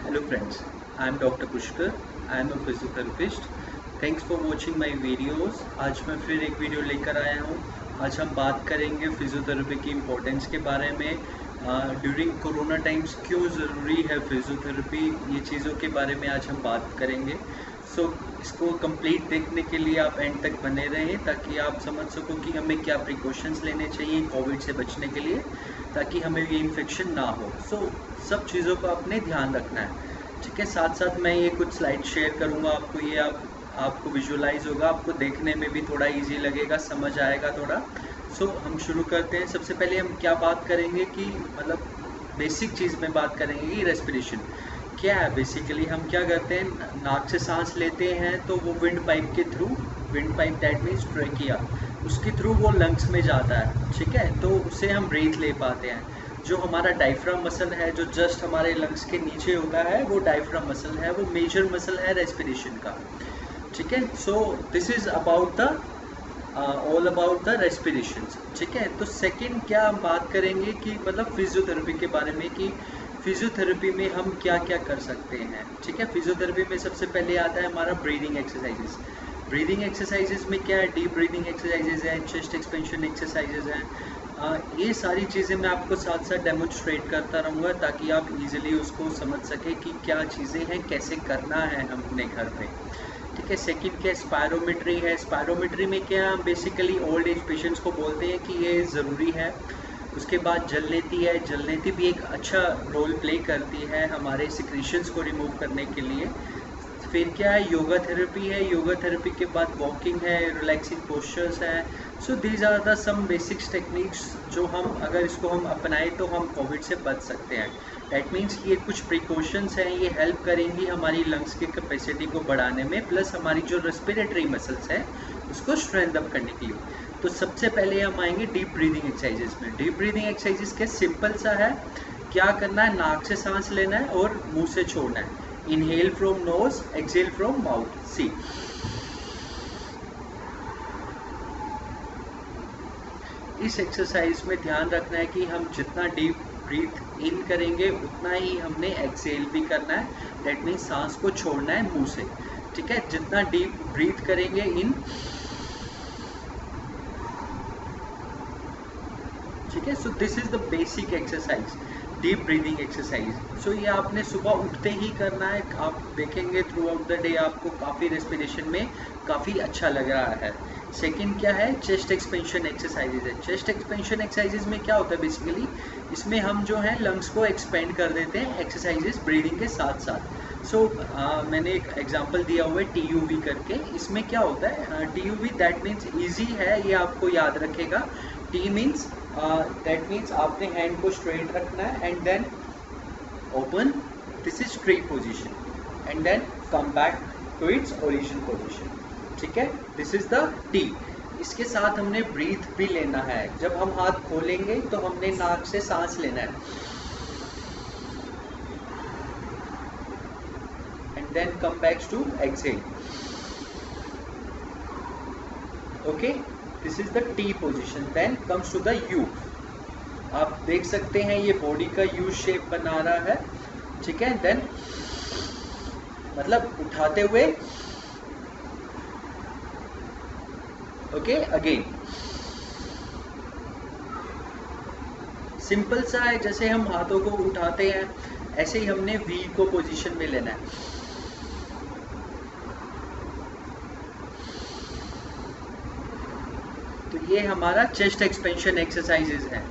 Hello friends, I am Dr. Pushkar. I am a physiotherapist. Thanks for watching my videos. आज मैं फिर एक video लेकर आया हूँ। आज हम बात करेंगे फिजियोथेरेपी की इम्पोर्टेंस के बारे में। ड्यूरिंग कोरोना टाइम्स क्यों ज़रूरी है फिजियोथेरेपी, ये चीज़ों के बारे में आज हम बात करेंगे। इसको कंप्लीट देखने के लिए आप एंड तक बने रहें ताकि आप समझ सको कि हमें क्या प्रिकॉशंस लेने चाहिए कोविड से बचने के लिए, ताकि हमें ये इन्फेक्शन ना हो। सब चीज़ों का अपने ध्यान रखना है, ठीक है। साथ साथ मैं ये कुछ स्लाइड शेयर करूँगा आपको, ये आपको विजुअलाइज होगा, आपको देखने में भी थोड़ा इजी लगेगा, समझ आएगा थोड़ा। हम शुरू करते हैं। सबसे पहले हम क्या बात करेंगे कि मतलब बेसिक चीज़ में बात करेंगे कि रेस्पिरेशन क्या है। बेसिकली हम क्या करते हैं, नाक से सांस लेते हैं तो वो विंड पाइप के through, wind pipe that means trachea, उसके थ्रू वो लंग्स में जाता है, ठीक है। तो उससे हम ब्रीथ ले पाते हैं। जो हमारा डायफ्राम मसल है, जो जस्ट हमारे लंग्स के नीचे होता है, वो डायफ्राम मसल है, वो मेजर मसल है रेस्पिरेशन का, ठीक है। This is about the all about the respiration, ठीक है। तो सेकंड क्या हम बात करेंगे कि मतलब फिजियोथेरेपी के बारे में, कि फिजियोथेरेपी में हम क्या क्या कर सकते हैं, ठीक है। फिजियोथेरेपी में सबसे पहले आता है हमारा ब्रीदिंग एक्सरसाइजेस। ब्रीदिंग एक्सरसाइजेस में क्या है, डीप ब्रीदिंग एक्सरसाइजेज हैं, चेस्ट एक्सपेंशन एक्सरसाइजेज हैं। ये सारी चीज़ें मैं आपको साथ साथ डेमोन्स्ट्रेट करता रहूँगा ताकि आप इजीली उसको समझ सकें कि क्या चीज़ें हैं, कैसे करना है हमने घर पे, ठीक है। सेकंड क्या, स्पायरोमेट्री है। स्पायरोमेट्री में क्या, बेसिकली ओल्ड एज पेशेंट्स को बोलते हैं कि ये ज़रूरी है। उसके बाद जलनेती है। जलनेती भी एक अच्छा रोल प्ले करती है हमारे सिक्रीशंस को रिमूव करने के लिए। फिर क्या है, योगा थेरेपी है। योगा थेरेपी के बाद वॉकिंग है, रिलैक्सिंग पोस्चर्स हैं। These are the some basics techniques जो हम अगर इसको हम अपनाएं तो हम कोविड से बच सकते हैं। डैट मीन्स ये कुछ प्रिकॉशंस हैं, ये हेल्प करेंगी हमारी लंग्स की कैपेसिटी को बढ़ाने में, प्लस हमारी जो रेस्पिरेटरी मसल्स हैं उसको स्ट्रेंथ अप करने के लिए। तो सबसे पहले हम आएंगे डीप ब्रीदिंग एक्सरसाइजेस में। डीप ब्रीदिंग एक्सरसाइजेस क्या, सिंपल सा है। क्या करना है, नाक से सांस लेना है और मुंह से छोड़ना है। Inhale from nose, exhale from mouth. See, इस एक्सरसाइज में ध्यान रखना है कि हम जितना डीप ब्रीथ इन करेंगे उतना ही हमने एक्सहेल भी करना है। दैट मीन्स सांस को छोड़ना है मुंह से, ठीक है। जितना डीप ब्रीथ करेंगे इन, ठीक है। This is the basic exercise, deep breathing exercise. ये आपने सुबह उठते ही करना है। आप देखेंगे थ्रू आउट द डे आपको काफ़ी रेस्पिरेशन में काफ़ी अच्छा लग रहा है। सेकंड क्या है, चेस्ट एक्सपेंशन एक्सरसाइजेज है। चेस्ट एक्सपेंशन एक्सरसाइजेज में क्या होता है, बेसिकली इसमें हम जो है लंग्स को एक्सपेंड कर देते हैं एक्सरसाइजेज ब्रीदिंग के साथ साथ। मैंने एक एग्जांपल दिया हुआ है TUV करके। इसमें क्या होता है, TUV दैट मीन्स ईजी है, ये आपको याद रखेगा। T मीन्स दैट मीन्स आपने हैंड को स्ट्रेट रखना है and then open, this is tree position, and then come back to its origin position, ठीक है। This is the T। इसके साथ हमने ब्रीथ भी लेना है। जब हम हाथ खोलेंगे तो हमने नाक से सांस लेना है and then come back to exhale, okay. This is the T position. Then comes to the U। आप देख सकते हैं ये बॉडी का U शेप बना रहा है, ठीक है। देन मतलब उठाते हुए, ओके। अगेन सिंपल सा है, जैसे हम हाथों को उठाते हैं ऐसे ही हमने V को पोजीशन में लेना है। तो ये हमारा चेस्ट एक्सपेंशन एक्सरसाइजेज है।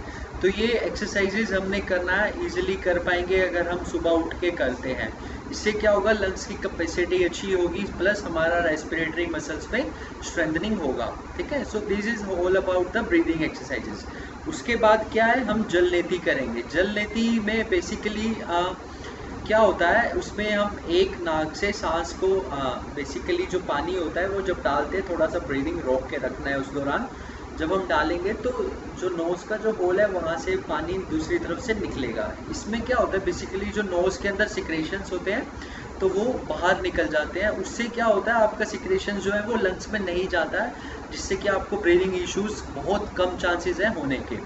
तो ये एक्सरसाइजेज हमने करना है, इजीली कर पाएंगे अगर हम सुबह उठ के करते हैं। इससे क्या होगा, लंग्स की कैपेसिटी अच्छी होगी, प्लस हमारा रेस्पिरेटरी मसल्स पे स्ट्रेंथनिंग होगा, ठीक है। This is all about the breathing exercises. उसके बाद क्या है, हम जलनेती करेंगे। जलनेती में बेसिकली क्या होता है, उसमें हम एक नाक से सांस को बेसिकली जो पानी होता है वो जब डालते हैं, थोड़ा सा ब्रीदिंग रोक के रखना है उस दौरान। जब हम डालेंगे तो जो नोज़ का जो होल है वहाँ से पानी दूसरी तरफ से निकलेगा। इसमें क्या होता है, बेसिकली जो नोज़ के अंदर सिक्रेशंस होते हैं तो वो बाहर निकल जाते हैं। उससे क्या होता है, आपका सिक्रेशन जो है वो लंग्स में नहीं जाता है, जिससे कि आपको ब्रीदिंग इश्यूज बहुत कम चांसेस हैं होने के।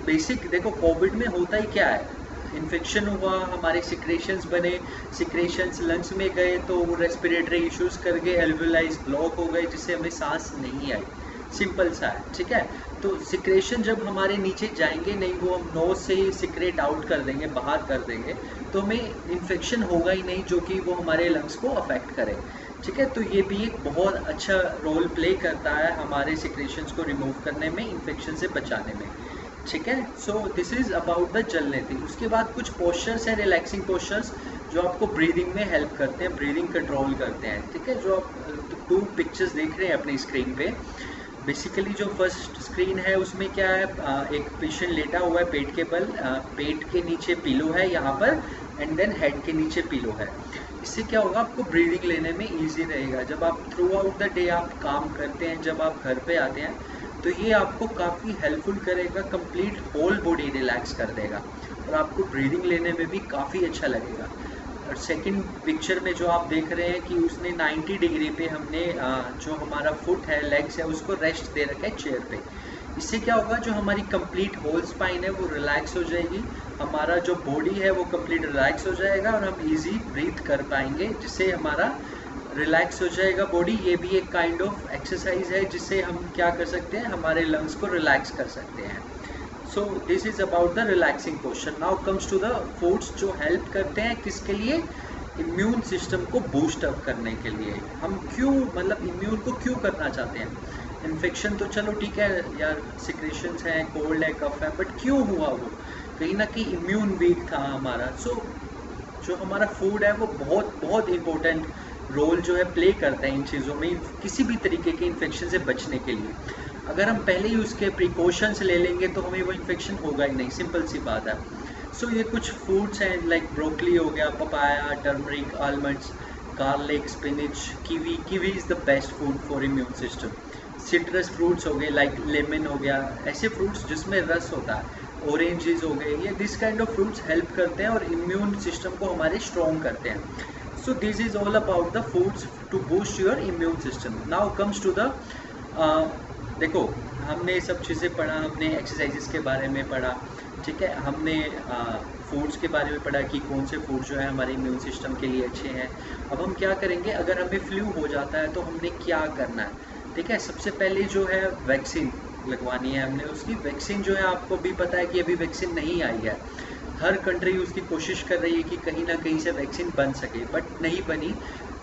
बेसिक देखो, कोविड में होता ही क्या है, इन्फेक्शन हुआ, हमारे सिक्रेशंस बने, सिक्रेशंस लंग्स में गए तो रेस्पिरेटरी इश्यूज कर गए, एल्वेलाइज ब्लॉक हो गए जिससे हमें सांस नहीं आई। सिंपल सा है, ठीक है। तो सिक्रेशन जब हमारे नीचे जाएंगे नहीं, वो हम नोज से ही सिक्रेट आउट कर देंगे, बाहर कर देंगे, तो हमें इन्फेक्शन होगा ही नहीं जो कि वो हमारे लंग्स को अफेक्ट करे, ठीक है। तो ये भी एक बहुत अच्छा रोल प्ले करता है हमारे सिक्रेशंस को रिमूव करने में, इन्फेक्शन से बचाने में, ठीक है। सो दिस इज़ अबाउट द जल नेती। उसके बाद कुछ पोस्चर्स हैं, रिलैक्सिंग पोस्चर्स, जो आपको ब्रीदिंग में हेल्प करते हैं, ब्रीदिंग कंट्रोल करते हैं, ठीक है। जो आप 2 पिक्चर्स देख रहे हैं अपनी स्क्रीन पे, बेसिकली जो फर्स्ट स्क्रीन है उसमें क्या है, एक पेशेंट लेटा हुआ है पेट के बल, पेट के नीचे पिलो है यहाँ पर, एंड देन हेड के नीचे पिलो है। इससे क्या होगा, आपको ब्रीदिंग लेने में इजी रहेगा। जब आप थ्रू आउट द डे आप काम करते हैं, जब आप घर पे आते हैं, तो ये आपको काफ़ी हेल्पफुल करेगा, कंप्लीट होल बॉडी रिलैक्स कर देगा और आपको ब्रीदिंग लेने में भी काफ़ी अच्छा लगेगा। और सेकंड पिक्चर में जो आप देख रहे हैं कि उसने 90 डिग्री पे हमने जो हमारा फुट है, लेग्स है, उसको रेस्ट दे रखा है चेयर पे। इससे क्या होगा, जो हमारी कंप्लीट होल स्पाइन है वो रिलैक्स हो जाएगी, हमारा जो बॉडी है वो कंप्लीट रिलैक्स हो जाएगा और हम इजी ब्रीथ कर पाएंगे, जिससे हमारा रिलैक्स हो जाएगा बॉडी। ये भी एक काइंड ऑफ एक्सरसाइज है जिससे हम क्या कर सकते हैं, हमारे लंग्स को रिलैक्स कर सकते हैं। So this is about the relaxing posture. Now comes to the foods जो हेल्प करते हैं किसके लिए, इम्यून सिस्टम को बूस्ट अप करने के लिए। हम क्यों, मतलब इम्यून को क्यों करना चाहते हैं, इन्फेक्शन तो चलो ठीक है यार, सिक्रेशंस हैं, कोल्ड है, कफ है, बट क्यों हुआ वो, कहीं ना कहीं इम्यून वीक था हमारा। सो जो हमारा फूड है वो बहुत बहुत इम्पोर्टेंट रोल जो है प्ले करता है इन चीज़ों में, किसी भी तरीके के इन्फेक्शन से बचने के लिए। अगर हम पहले ही उसके प्रिकॉशंस ले लेंगे तो हमें वो इन्फेक्शन होगा ही नहीं, सिंपल सी बात है। सो ये कुछ फूड्स हैं, लाइक ब्रोकली हो गया, papaya, turmeric, almonds, garlic, spinach, kiwi. Kiwi is the best food for immune system. Citrus fruits हो गए, लाइक लेमन हो गया, ऐसे फ्रूट्स जिसमें रस होता है, ऑरेंजेस हो गए, ये this kind of fruits help करते हैं और इम्यून सिस्टम को हमारे स्ट्रॉन्ग करते हैं। So this is all about the foods to boost your immune system. Now comes to the, देखो हमने ये सब चीज़ें पढ़ा, हमने एक्सरसाइजेस के बारे में पढ़ा, ठीक है, हमने फूड्स के बारे में पढ़ा कि कौन से फूड जो है हमारे इम्यून सिस्टम के लिए अच्छे हैं। अब हम क्या करेंगे, अगर हमें फ्लू हो जाता है तो हमने क्या करना है, ठीक है। सबसे पहले जो है वैक्सीन लगवानी है हमने। उसकी वैक्सीन जो है, आपको भी पता है कि अभी वैक्सीन नहीं आई है, हर कंट्री उसकी कोशिश कर रही है कि कहीं ना कहीं से वैक्सीन बन सके, बट नहीं बनी।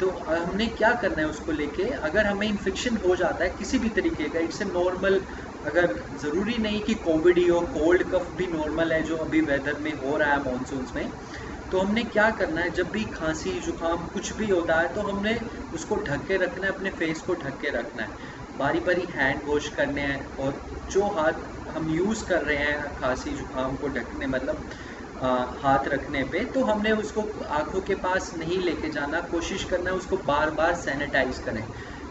तो हमने क्या करना है उसको लेके, अगर हमें इन्फेक्शन हो जाता है किसी भी तरीके का, इट्स ए नॉर्मल, अगर ज़रूरी नहीं कि कोविड ही हो, कोल्ड कफ भी नॉर्मल है जो अभी वेदर में हो रहा है मानसून्स में, तो हमने क्या करना है, जब भी खांसी जुकाम कुछ भी होता है तो हमने उसको ढक के रखना है, अपने फेस को ढक के रखना है, बारी बारी हैंड वॉश करने हैं, और जो हाथ हम यूज़ कर रहे हैं खांसी जुकाम को ढकने, मतलब हाथ रखने पे, तो हमने उसको आँखों के पास नहीं लेके जाना, कोशिश करना है उसको बार बार सैनिटाइज करें,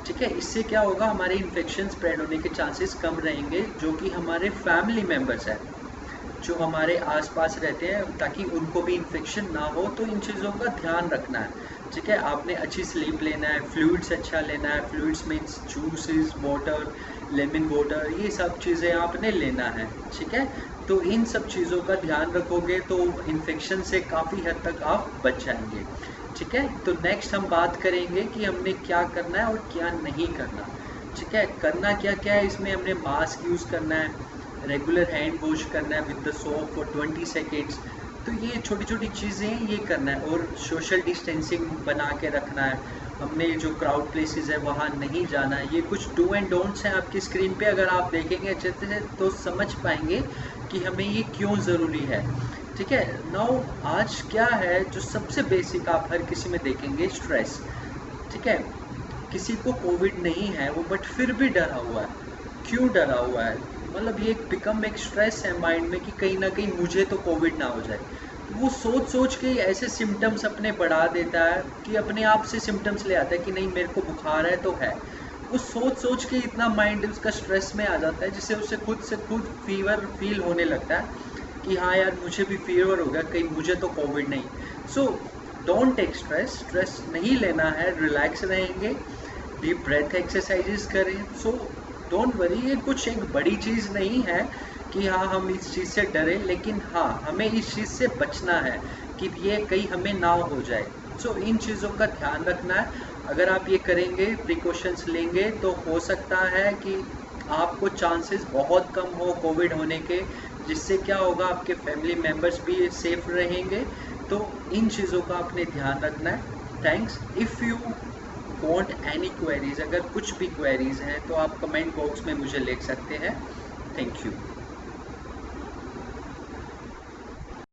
ठीक है। इससे क्या होगा, हमारे इन्फेक्शन स्प्रेड होने के चांसेस कम रहेंगे, जो कि हमारे फैमिली मेम्बर्स हैं जो हमारे आसपास रहते हैं, ताकि उनको भी इन्फेक्शन ना हो। तो इन चीज़ों का ध्यान रखना है, ठीक है। आपने अच्छी स्लीप लेना है, फ्लूइड्स अच्छा लेना है, fluids means juices, water, lemon water, ये सब चीज़ें आपने लेना है, ठीक है। तो इन सब चीज़ों का ध्यान रखोगे तो इन्फेक्शन से काफ़ी हद तक आप बच जाएंगे, ठीक है। तो नेक्स्ट हम बात करेंगे कि हमने क्या करना है और क्या नहीं करना, ठीक है। करना क्या क्या है, इसमें हमने मास्क यूज़ करना है, रेगुलर हैंड वॉश करना है with the soap for 20 seconds. तो ये छोटी छोटी चीज़ें ये करना है, और सोशल डिस्टेंसिंग बना के रखना है, हमने जो क्राउड प्लेसेस है वहाँ नहीं जाना है। ये कुछ डू एंड डोंट्स हैं आपकी स्क्रीन पे, अगर आप देखेंगे अच्छे से तो समझ पाएंगे कि हमें ये क्यों ज़रूरी है, ठीक है। नाउ आज क्या है जो सबसे बेसिक आप हर किसी में देखेंगे, स्ट्रेस, ठीक है। किसी को कोविड नहीं है वो, बट फिर भी डरा हुआ है। क्यों डरा हुआ है, मतलब ये एक स्ट्रेस है माइंड में कि कहीं ना कहीं मुझे तो कोविड ना हो जाए। वो सोच सोच के ऐसे सिम्टम्स अपने बढ़ा देता है कि अपने आप से सिम्टम्स ले आता है कि नहीं मेरे को बुखार है तो है। वो सोच सोच के इतना माइंड उसका स्ट्रेस में आ जाता है, जिससे उसे खुद से खुद फीवर फील होने लगता है कि हाँ यार मुझे भी फीवर हो गया, कहीं मुझे तो कोविड नहीं। So don't take stress, stress नहीं लेना है, रिलैक्स रहेंगे, डीप ब्रेथ एक्सरसाइजेस करें। सो डोंट वरी, ये कुछ एक बड़ी चीज़ नहीं है, कि हाँ हम इस चीज़ से डरे, लेकिन हाँ हमें इस चीज़ से बचना है कि ये कहीं हमें ना हो जाए। सो इन चीज़ों का ध्यान रखना है। अगर आप ये करेंगे, प्रिकॉशंस लेंगे, तो हो सकता है कि आपको चांसेस बहुत कम हो कोविड होने के, जिससे क्या होगा आपके फैमिली मेम्बर्स भी सेफ रहेंगे। तो इन चीज़ों का आपने ध्यान रखना है। Thanks. If you want any queries, अगर कुछ भी क्वेरीज हैं तो आप कमेंट बॉक्स में मुझे लिख सकते हैं। Thank you.